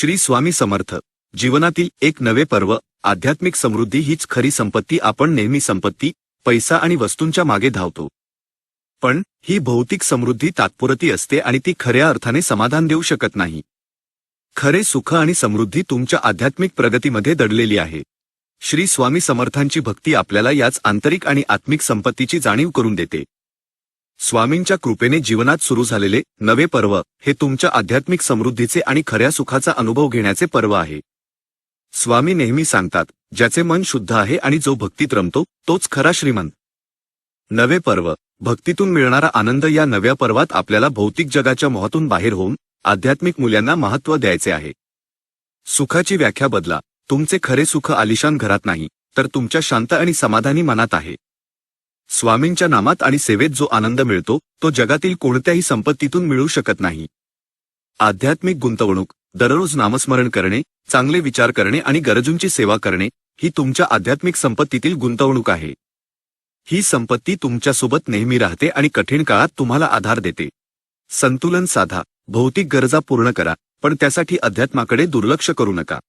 श्री स्वामी समर्थ. जीवनातील एक नवे पर्व. आध्यात्मिक समृद्धी हीच खरी संपत्ती. आपण नेहमी संपत्ती, पैसा आणि वस्तूंच्या मागे धावतो, पण ही भौतिक समृद्धी तात्पुरती असते आणि ती खऱ्या अर्थाने समाधान देऊ शकत नाही. खरे सुख आणि समृद्धी तुमच्या आध्यात्मिक प्रगतीमध्ये दडलेली आहे. श्री स्वामी समर्थांची भक्ती आपल्याला याच आंतरिक आणि आत्मिक संपत्तीची जाणीव करून देते. स्वामींच्या कृपेने जीवनात सुरू झालेले नवे पर्व हे तुमच्या आध्यात्मिक समृद्धीचे आणि खऱ्या सुखाचा अनुभव घेण्याचे पर्व आहे. स्वामी नेहमी सांगतात, ज्याचे मन शुद्ध आहे आणि जो भक्तीत रमतो तोच खरा श्रीमंत. नवे पर्व. भक्तीतून मिळणारा आनंद. या नव्या पर्वात आपल्याला भौतिक जगाच्या मोहातून बाहेर होऊन आध्यात्मिक मूल्यांना महत्त्व द्यायचे आहे. सुखाची व्याख्या बदला. तुमचे खरे सुख आलिशान घरात नाही, तर तुमच्या शांत आणि समाधानी मनात आहे. स्वामींच्या नामात आणि सेवेत जो आनंद मिळतो तो जगातील कोणत्याही संपत्तीतून मिळू शकत नाही. आध्यात्मिक गुंतवणूक. दररोज नामस्मरण करणे, चांगले विचार करणे आणि गरजूंची सेवा करणे ही तुमच्या आध्यात्मिक संपत्तीतील गुंतवणूक आहे. ही संपत्ती तुमच्यासोबत नेहमी राहते आणि कठीण काळात तुम्हाला आधार देते. संतुलन साधा. भौतिक गरजा पूर्ण करा, पण त्यासाठी अध्यात्माकडे दुर्लक्ष करू नका.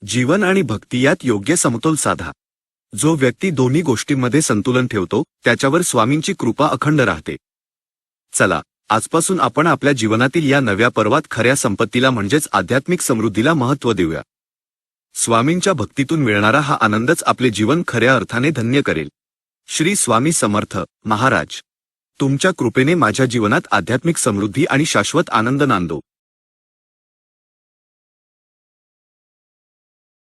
जीवन आणि भक्ती यात योग्य समतोल साधा. जो व्यक्ती दोन्ही गोष्टींमध्ये संतुलन ठेवतो त्याच्यावर स्वामींची कृपा अखंड राहते. चला, आजपासून आपण आपल्या जीवनातील या नव्या पर्वात खऱ्या संपत्तीला म्हणजेच आध्यात्मिक समृद्धीला महत्त्व देऊया. स्वामींच्या भक्तीतून मिळणारा हा आनंदच आपले जीवन खऱ्या अर्थाने धन्य करेल. श्री स्वामी समर्थ महाराज. तुमच्या कृपेने माझ्या जीवनात आध्यात्मिक समृद्धी आणि शाश्वत आनंद नांदो.